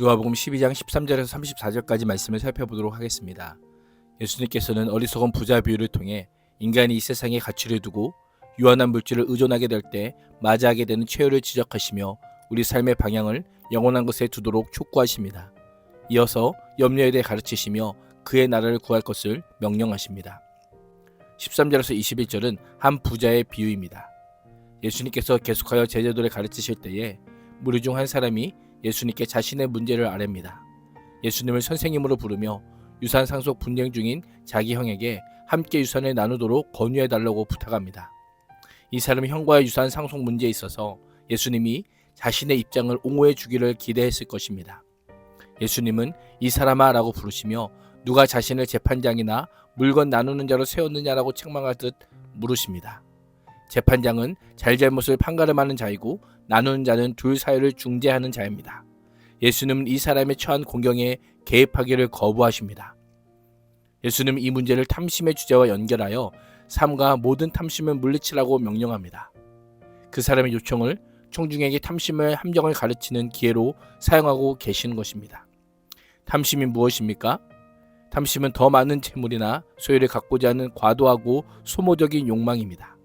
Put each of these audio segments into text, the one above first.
누가복음 12장 13절에서 34절까지 말씀을 살펴보도록 하겠습니다. 예수님께서는 어리석은 부자 비유를 통해 인간이 이 세상에 가치를 두고 유한한 물질을 의존하게 될 때 맞이하게 되는 최후를 지적하시며 우리 삶의 방향을 영원한 것에 두도록 촉구하십니다. 이어서 염려에 대해 가르치시며 그의 나라를 구할 것을 명령하십니다. 13절에서 21절은 한 부자의 비유입니다. 예수님께서 계속하여 제자들을 가르치실 때에 무리 중 한 사람이 예수님께 자신의 문제를 아뢰입니다. 예수님을 선생님으로 부르며 유산 상속 분쟁 중인 자기 형에게 함께 유산을 나누도록 권유해달라고 부탁합니다. 이 사람은 형과의 유산 상속 문제에 있어서 예수님이 자신의 입장을 옹호해 주기를 기대했을 것입니다. 예수님은 이 사람아 라고 부르시며 누가 자신을 재판장이나 물건 나누는 자로 세웠느냐라고 책망하듯 물으십니다. 재판장은 잘잘못을 판가름하는 자이고 나누는 자는 둘 사이를 중재하는 자입니다. 예수님은 이 사람의 처한 공경에 개입하기를 거부하십니다. 예수님은 이 문제를 탐심의 주제와 연결하여 삼가 모든 탐심을 물리치라고 명령합니다. 그 사람의 요청을 청중에게 탐심의 함정을 가르치는 기회로 사용하고 계시는 것입니다. 탐심이 무엇입니까? 탐심은 더 많은 재물이나 소유를 갖고자 하는 과도하고 소모적인 욕망입니다.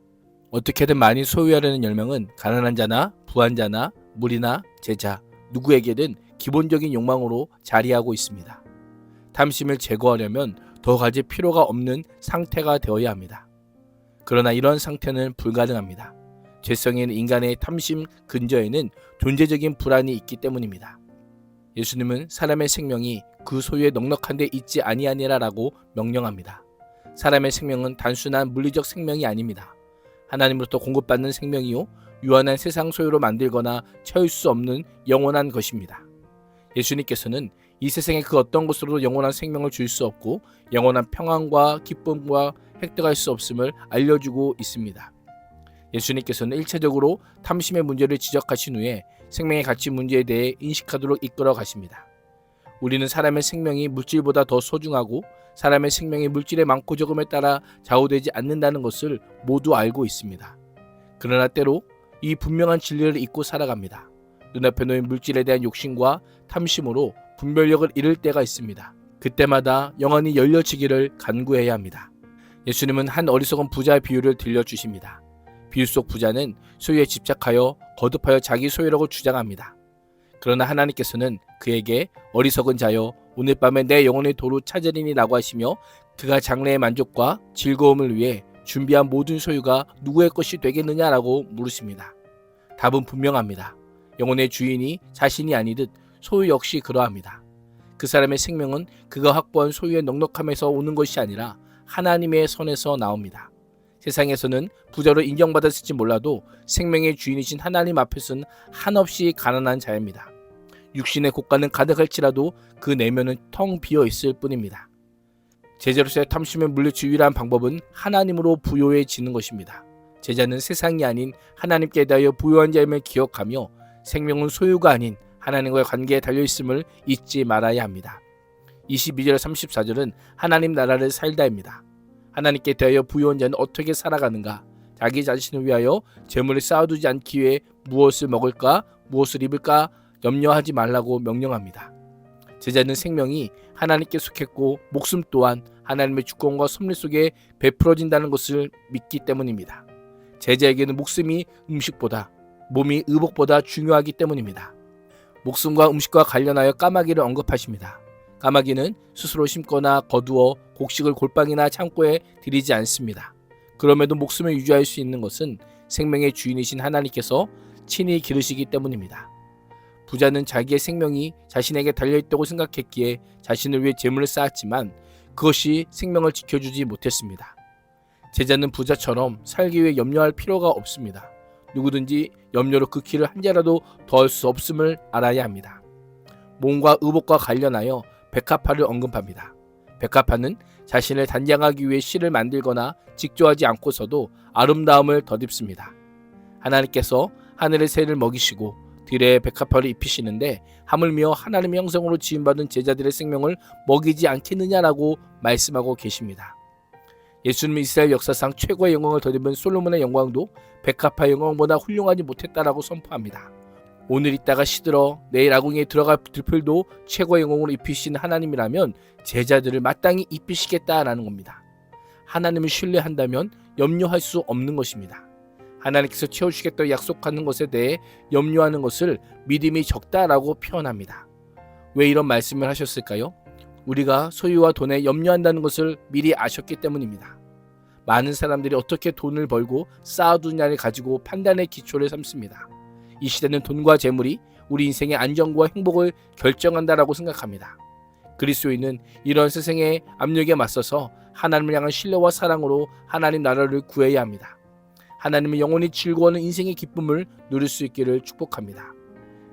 어떻게든 많이 소유하려는 열망은 가난한 자나 부한 자나 무리나 제자 누구에게든 기본적인 욕망으로 자리하고 있습니다. 탐심을 제거하려면 더 가질 필요가 없는 상태가 되어야 합니다. 그러나 이런 상태는 불가능합니다. 죄성에 있는 인간의 탐심 근저에는 존재적인 불안이 있기 때문입니다. 예수님은 사람의 생명이 그 소유에 넉넉한 데 있지 아니하니라라고 명령합니다. 사람의 생명은 단순한 물리적 생명이 아닙니다. 하나님으로부터 공급받는 생명이요 유한한 세상 소유로 만들거나 채울 수 없는 영원한 것입니다. 예수님께서는 이 세상의 그 어떤 것으로도 영원한 생명을 줄 수 없고 영원한 평안과 기쁨과 획득할 수 없음을 알려주고 있습니다. 예수님께서는 1차적으로 탐심의 문제를 지적하신 후에 생명의 가치 문제에 대해 인식하도록 이끌어 가십니다. 우리는 사람의 생명이 물질보다 더 소중하고 사람의 생명이 물질의 많고 적음에 따라 좌우되지 않는다는 것을 모두 알고 있습니다. 그러나 때로 이 분명한 진리를 잊고 살아갑니다. 눈앞에 놓인 물질에 대한 욕심과 탐심으로 분별력을 잃을 때가 있습니다. 그때마다 영안이 열려지기를 간구해야 합니다. 예수님은 한 어리석은 부자의 비유를 들려주십니다. 비유 속 부자는 소유에 집착하여 거듭하여 자기 소유라고 주장합니다. 그러나 하나님께서는 그에게 어리석은 자여 오늘 밤에 내 영혼의 도로 찾으리니 라고 하시며 그가 장래의 만족과 즐거움을 위해 준비한 모든 소유가 누구의 것이 되겠느냐라고 물으십니다. 답은 분명합니다. 영혼의 주인이 자신이 아니듯 소유 역시 그러합니다. 그 사람의 생명은 그가 확보한 소유의 넉넉함에서 오는 것이 아니라 하나님의 손에서 나옵니다. 세상에서는 부자로 인정받았을지 몰라도 생명의 주인이신 하나님 앞에서는 한없이 가난한 자입니다. 육신의 고가는 가득할지라도 그 내면은 텅 비어 있을 뿐입니다. 제자로서의 탐심을 물리칠 유일한 방법은 하나님으로 부요해지는 것입니다. 제자는 세상이 아닌 하나님께 대하여 부요한 자임을 기억하며 생명은 소유가 아닌 하나님과의 관계에 달려있음을 잊지 말아야 합니다. 22절 34절은 하나님 나라를 살다입니다. 하나님께 대하여 부요한 자는 어떻게 살아가는가? 자기 자신을 위하여 재물을 쌓아두지 않기 위해 무엇을 먹을까? 무엇을 입을까? 염려하지 말라고 명령합니다. 제자는 생명이 하나님께 속했고 목숨 또한 하나님의 주권과 섭리 속에 베풀어진다는 것을 믿기 때문입니다. 제자에게는 목숨이 음식보다 몸이 의복보다 중요하기 때문입니다. 목숨과 음식과 관련하여 까마귀를 언급하십니다. 까마귀는 스스로 심거나 거두어 곡식을 골방이나 창고에 들이지 않습니다. 그럼에도 목숨을 유지할 수 있는 것은 생명의 주인이신 하나님께서 친히 기르시기 때문입니다. 부자는 자기의 생명이 자신에게 달려있다고 생각했기에 자신을 위해 재물을 쌓았지만 그것이 생명을 지켜주지 못했습니다. 제자는 부자처럼 살기 위해 염려할 필요가 없습니다. 누구든지 염려로 그 길을 한 자라도 더할 수 없음을 알아야 합니다. 몸과 의복과 관련하여 백합화를 언급합니다. 백합화는 자신을 단장하기 위해 실을 만들거나 직조하지 않고서도 아름다움을 덧입습니다. 하나님께서 하늘의 새를 먹이시고 들에 백합화를 입히시는데 하물며 하나님의 형상으로 지음받은 제자들의 생명을 먹이지 않겠느냐라고 말씀하고 계십니다. 예수님은 이스라엘 역사상 최고의 영광을 덧입은 솔로몬의 영광도 백합화의 영광보다 훌륭하지 못했다라고 선포합니다. 오늘 있다가 시들어 내일 아궁이에 들어갈 들풀도 최고의 영광으로 입히신 하나님이라면 제자들을 마땅히 입히시겠다라는 겁니다. 하나님을 신뢰한다면 염려할 수 없는 것입니다. 하나님께서 채워주시겠다고 약속하는 것에 대해 염려하는 것을 믿음이 적다라고 표현합니다. 왜 이런 말씀을 하셨을까요? 우리가 소유와 돈에 염려한다는 것을 미리 아셨기 때문입니다. 많은 사람들이 어떻게 돈을 벌고 쌓아두냐를 가지고 판단의 기초를 삼습니다. 이 시대는 돈과 재물이 우리 인생의 안정과 행복을 결정한다라고 생각합니다. 그리스도인은 이런 세상의 압력에 맞서서 하나님을 향한 신뢰와 사랑으로 하나님 나라를 구해야 합니다. 하나님은 영원히 즐거워하는 인생의 기쁨을 누릴 수 있기를 축복합니다.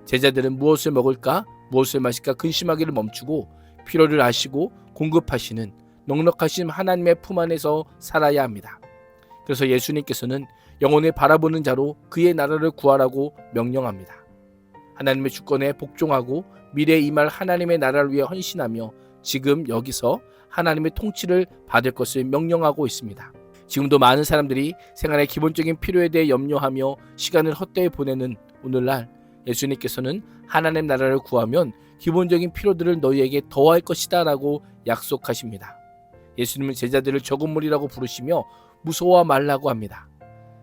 제자들은 무엇을 먹을까, 무엇을 마실까 근심하기를 멈추고 필요를 아시고 공급하시는 넉넉하신 하나님의 품 안에서 살아야 합니다. 그래서 예수님께서는 영혼을 바라보는 자로 그의 나라를 구하라고 명령합니다. 하나님의 주권에 복종하고 미래에 임할 하나님의 나라를 위해 헌신하며 지금 여기서 하나님의 통치를 받을 것을 명령하고 있습니다. 지금도 많은 사람들이 생활의 기본적인 필요에 대해 염려하며 시간을 헛되이 보내는 오늘날 예수님께서는 하나님 나라를 구하면 기본적인 필요들을 너희에게 더할 것이다 라고 약속하십니다. 예수님은 제자들을 적은 무리라고 부르시며 무서워 말라고 합니다.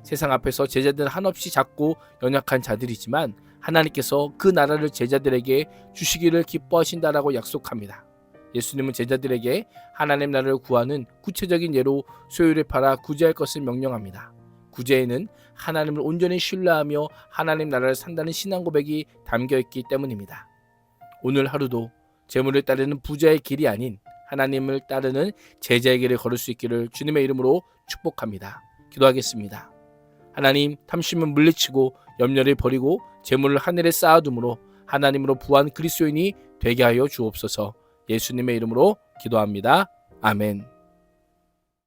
세상 앞에서 제자들은 한없이 작고 연약한 자들이지만 하나님께서 그 나라를 제자들에게 주시기를 기뻐하신다라고 약속합니다. 예수님은 제자들에게 하나님 나라를 구하는 구체적인 예로 소유를 팔아 구제할 것을 명령합니다. 구제에는 하나님을 온전히 신뢰하며 하나님 나라를 산다는 신앙 고백이 담겨있기 때문입니다. 오늘 하루도 재물을 따르는 부자의 길이 아닌 하나님을 따르는 제자의 길을 걸을 수 있기를 주님의 이름으로 축복합니다. 기도하겠습니다. 하나님, 탐심은 물리치고 염려를 버리고 재물을 하늘에 쌓아둠으로 하나님으로 부한 그리스도인이 되게 하여 주옵소서. 예수님의 이름으로 기도합니다. 아멘.